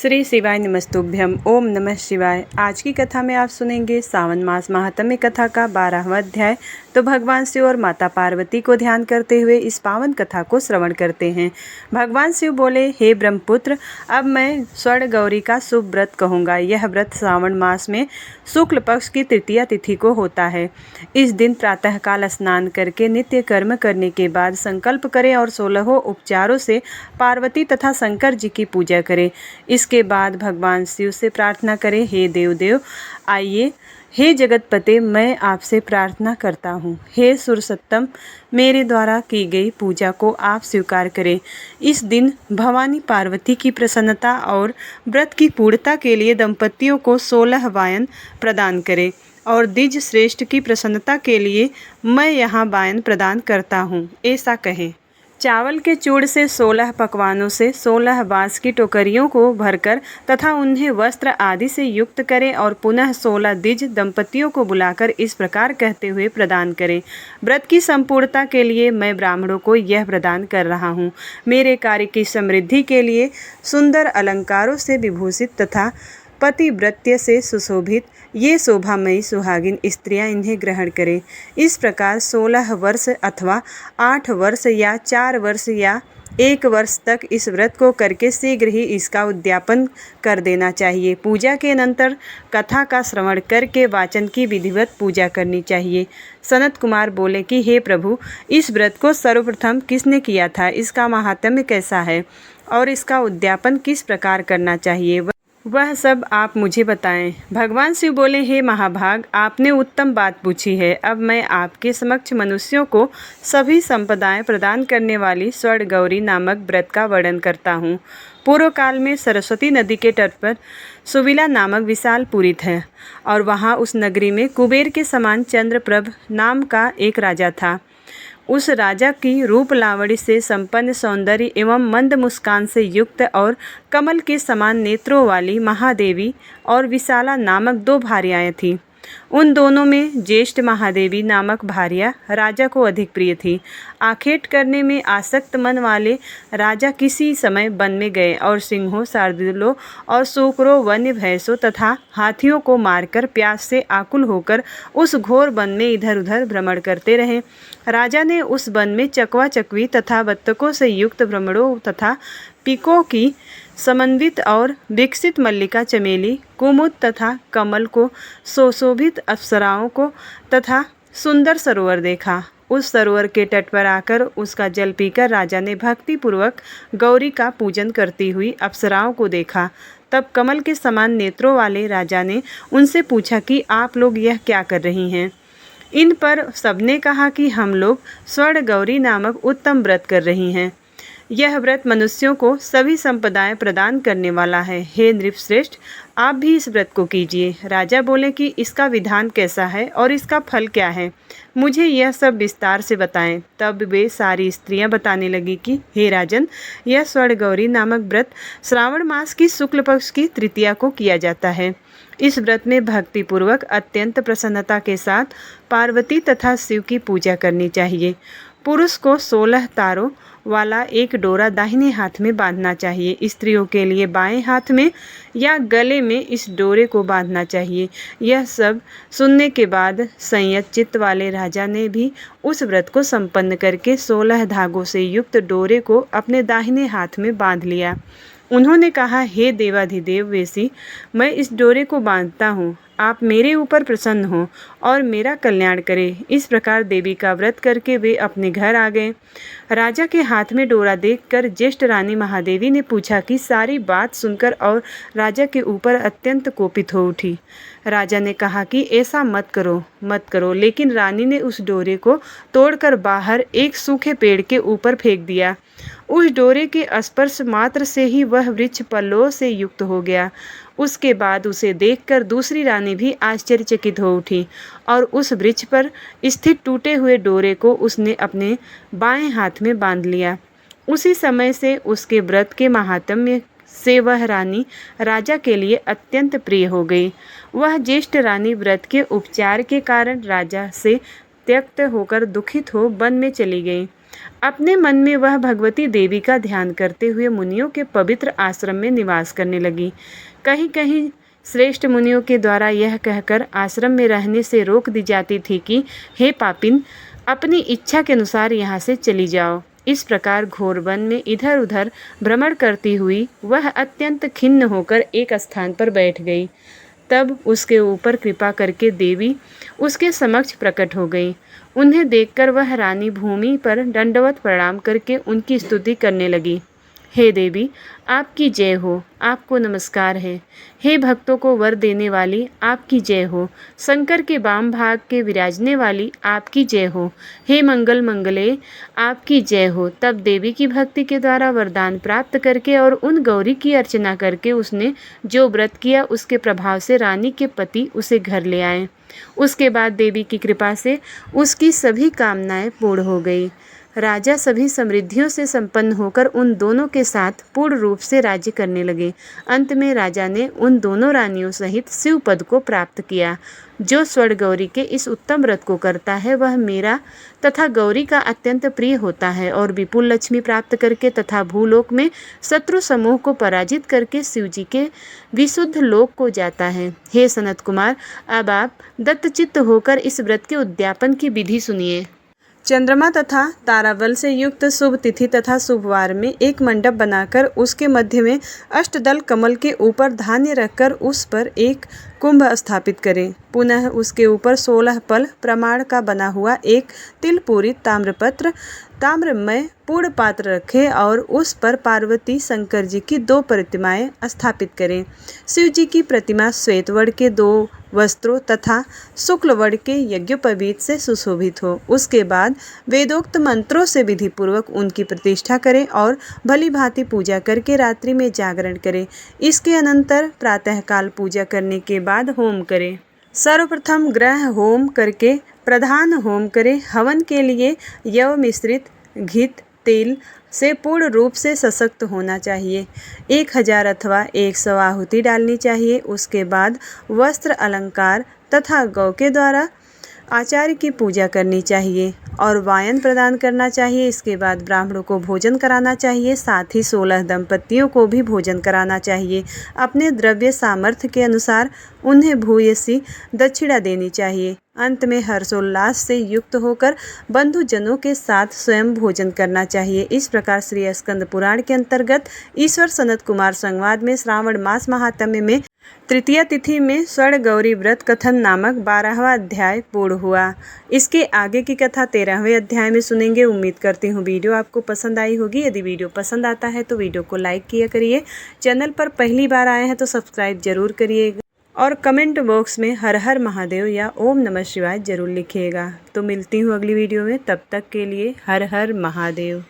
श्री शिवाय नमस्तुभ्यम। ओम नमः शिवाय। आज की कथा में आप सुनेंगे सावन मास महात्म्य कथा का 12वां अध्याय। तो भगवान शिव और माता पार्वती को ध्यान करते हुए इस पावन कथा को श्रवण करते हैं। भगवान शिव बोले, हे ब्रह्मपुत्र, अब मैं स्वर्ण गौरी का शुभ व्रत कहूँगा। यह व्रत श्रावण मास में शुक्ल पक्ष की तृतीया तिथि को होता है। इस दिन प्रातःकाल स्नान करके नित्य कर्म करने के बाद संकल्प करें और 16 उपचारों से पार्वती तथा शंकर जी की पूजा करें। इसके बाद भगवान शिव से प्रार्थना करें, हे देव आइए, हे जगतपते, मैं आपसे प्रार्थना करता हूँ। हे सुरसत्तम, मेरे द्वारा की गई पूजा को आप स्वीकार करें। इस दिन भवानी पार्वती की प्रसन्नता और व्रत की पूर्णता के लिए दंपतियों को 16 वायन प्रदान करें और द्विज श्रेष्ठ की प्रसन्नता के लिए मैं यहाँ वायन प्रदान करता हूँ, ऐसा कहें। चावल के चूड़ से 16 पकवानों से 16 बांस की टोकरियों को भरकर तथा उन्हें वस्त्र आदि से युक्त करें और पुनः 16 द्विज दंपतियों को बुलाकर इस प्रकार कहते हुए प्रदान करें, व्रत की संपूर्णता के लिए मैं ब्राह्मणों को यह प्रदान कर रहा हूँ। मेरे कार्य की समृद्धि के लिए सुंदर अलंकारों से विभूषित तथा पतिव्रत्य से सुशोभित ये शोभामयी सुहागिन स्त्रियां इन्हें ग्रहण करें। इस प्रकार 16 वर्ष अथवा 8 वर्ष या 4 वर्ष या 1 वर्ष तक इस व्रत को करके शीघ्र ही इसका उद्यापन कर देना चाहिए। पूजा के अनंतर कथा का श्रवण करके वाचन की विधिवत पूजा करनी चाहिए। सनत कुमार बोले कि हे प्रभु, इस व्रत को सर्वप्रथम किसने किया था, इसका महात्म्य कैसा है और इसका उद्यापन किस प्रकार करना चाहिए, वह सब आप मुझे बताएं। भगवान शिव बोले, हे महाभाग, आपने उत्तम बात पूछी है। अब मैं आपके समक्ष मनुष्यों को सभी संपदाएं प्रदान करने वाली स्वर्ण गौरी नामक व्रत का वर्णन करता हूँ। पूर्व काल में सरस्वती नदी के तट पर सुविला नामक विशाल पुरी है और वहाँ उस नगरी में कुबेर के समान चंद्रप्रभ नाम का एक राजा था। उस राजा की रूप लावणी से संपन्न सौंदर्य एवं मंद मुस्कान से युक्त और कमल के समान नेत्रों वाली महादेवी और विशाला नामक 2 भार्याएं थीं। उन दोनों में ज्येष्ठ महादेवी नामक भार्या राजा को अधिक प्रिय थी। आखेट करने में आसक्त मन वाले राजा किसी समय वन में गए और सिंहों, शार्दूलों और सूकरों, वन्य भैंसों तथा हाथियों को मारकर प्यास से आकुल होकर उस घोर वन में इधर उधर भ्रमण करते रहे। राजा ने उस वन में चकवा चकवी तथा बत्तकों से युक्त भ्रमणों तथा पीकों की समन्वित और विकसित मल्लिका, चमेली, कुमुद तथा कमल को सुशोभित अप्सराओं को तथा सुंदर सरोवर देखा। उस सरोवर के तट पर आकर उसका जल पीकर राजा ने भक्तिपूर्वक गौरी का पूजन करती हुई अप्सराओं को देखा। तब कमल के समान नेत्रों वाले राजा ने उनसे पूछा कि आप लोग यह क्या कर रही हैं। इन पर सबने कहा कि हम लोग स्वर्ण गौरी नामक उत्तम व्रत कर रही हैं। यह व्रत मनुष्यों को सभी संपदाएं प्रदान करने वाला है। हे नृपश्रेष्ठ, आप भी इस व्रत को कीजिए। राजा बोले कि इसका विधान कैसा है और इसका फल क्या है, मुझे यह सब विस्तार से बताएं। तब वे सारी स्त्रियां बताने लगी कि हे राजन, यह स्वर्ण गौरी नामक व्रत श्रावण मास की शुक्ल पक्ष की तृतीया को किया जाता है। इस व्रत में भक्तिपूर्वक अत्यंत प्रसन्नता के साथ पार्वती तथा शिव की पूजा करनी चाहिए। पुरुष को 16 तारों वाला एक डोरा दाहिने हाथ में बांधना चाहिए। स्त्रियों के लिए बाएं हाथ में या गले में इस डोरे को बांधना चाहिए। यह सब सुनने के बाद संयत चित्त वाले राजा ने भी उस व्रत को संपन्न करके 16 धागों से युक्त डोरे को अपने दाहिने हाथ में बांध लिया। उन्होंने कहा, हे देवाधिदेव वेशी, मैं इस डोरे को बांधता हूँ, आप मेरे ऊपर प्रसन्न हो और मेरा कल्याण करें। इस प्रकार देवी का व्रत करके वे अपने घर आ गए। राजा के हाथ में डोरा देखकर ज्येष्ठ रानी महादेवी ने पूछा कि सारी बात सुनकर और राजा के ऊपर अत्यंत कोपित हो उठी। राजा ने कहा कि ऐसा मत करो, लेकिन रानी ने उस डोरे को तोड़कर बाहर एक सूखे पेड़ के ऊपर फेंक दिया। उस डोरे के स्पर्श मात्र से ही वह वृक्ष पल्लवों से युक्त हो गया। उसके बाद उसे देखकर दूसरी रानी भी आश्चर्यचकित हो उठी और उस वृक्ष पर स्थित टूटे हुए डोरे को उसने अपने बाएं हाथ में बांध लिया। उसी समय से उसके व्रत के महात्म्य से वह रानी राजा के लिए अत्यंत प्रिय हो गई। वह ज्येष्ठ रानी व्रत के उपचार के कारण राजा से त्यक्त होकर दुखित हो वन में चली गई। अपने मन में वह भगवती देवी का ध्यान करते हुए मुनियों के पवित्र आश्रम में निवास करने लगी। कहीं कहीं श्रेष्ठ मुनियों के द्वारा यह कहकर आश्रम में रहने से रोक दी जाती थी कि हे पापिन, अपनी इच्छा के अनुसार यहाँ से चली जाओ। इस प्रकार घोर वन में इधर उधर भ्रमण करती हुई वह अत्यंत खिन्न होकर एक स्थान पर बैठ गई। तब उसके ऊपर कृपा करके देवी उसके समक्ष प्रकट हो गई। उन्हें देखकर वह रानी भूमि पर दंडवत प्रणाम करके उनकी स्तुति करने लगी। हे देवी, आपकी जय हो, आपको नमस्कार है। हे भक्तों को वर देने वाली, आपकी जय हो। शंकर के वाम भाग के विराजने वाली, आपकी जय हो। हे मंगल मंगले, आपकी जय हो। तब देवी की भक्ति के द्वारा वरदान प्राप्त करके और उन गौरी की अर्चना करके उसने जो व्रत किया उसके प्रभाव से रानी के पति उसे घर ले आए। उसके बाद देवी की कृपा से उसकी सभी कामनाएं पूर्ण हो गई। राजा सभी समृद्धियों से संपन्न होकर उन दोनों के साथ पूर्ण रूप से राज्य करने लगे। अंत में राजा ने उन दोनों रानियों सहित शिव पद को प्राप्त किया। जो स्वर्ण गौरी के इस उत्तम व्रत को करता है वह मेरा तथा गौरी का अत्यंत प्रिय होता है और विपुल लक्ष्मी प्राप्त करके तथा भूलोक में शत्रु समूह को पराजित करके शिव जी के विशुद्ध लोक को जाता है। हे सनत कुमार, अब आप दत्तचित्त होकर इस व्रत के उद्यापन की विधि सुनिए। चंद्रमा तथा ताराबल से युक्त शुभ तिथि तथा शुभवार में एक मंडप बनाकर उसके मध्य में अष्टदल कमल के ऊपर धान्य रखकर उस पर एक कुंभ स्थापित करें। पुनः उसके ऊपर 16 पल प्रमाण का बना हुआ एक तिलपूरित ताम्रपत्र ताम्रमय पूर्ण पात्र रखें और उस पर पार्वती शंकर जी की 2 प्रतिमाएं स्थापित करें। शिव जी की प्रतिमा श्वेत वर्ण के 2 वस्त्रों तथा शुक्ल वर्ण के यज्ञोपवीत से सुशोभित हो। उसके बाद वेदोक्त मंत्रों से विधि पूर्वक उनकी प्रतिष्ठा करें और भली भांति पूजा करके रात्रि में जागरण करें। इसके अनंतर प्रातःकाल पूजा करने के बाद होम करें। सर्वप्रथम ग्रह होम करके प्रधान होम करें। हवन के लिए यव मिश्रित घृत तेल से पूर्ण रूप से सशक्त होना चाहिए। 1000 अथवा 100 आहुति डालनी चाहिए। उसके बाद वस्त्र अलंकार तथा गौ के द्वारा आचार्य की पूजा करनी चाहिए और वायन प्रदान करना चाहिए। इसके बाद ब्राह्मणों को भोजन कराना चाहिए, साथ ही 16 दंपतियों को भी भोजन कराना चाहिए। अपने द्रव्य सामर्थ्य के अनुसार उन्हें भूयसी दक्षिणा देनी चाहिए। अंत में हर्षोल्लास से युक्त होकर बंधुजनों के साथ स्वयं भोजन करना चाहिए। इस प्रकार श्री स्कंद पुराण के अंतर्गत ईश्वर सनत कुमार संवाद में श्रावण मास महात्म्य में तृतीया तिथि में स्वर्ण गौरी व्रत कथन नामक 12वां अध्याय पूर्ण हुआ। इसके आगे की कथा 13वें अध्याय में सुनेंगे। उम्मीद करती हूँ वीडियो आपको पसंद आई होगी। यदि वीडियो पसंद आता है तो वीडियो को लाइक किया करिए। चैनल पर पहली बार आए हैं तो सब्सक्राइब जरूर करिएगा और कमेंट बॉक्स में हर हर महादेव या ओम नमः शिवाय जरूर लिखिएगा। तो मिलती हूँ अगली वीडियो में, तब तक के लिए हर हर महादेव।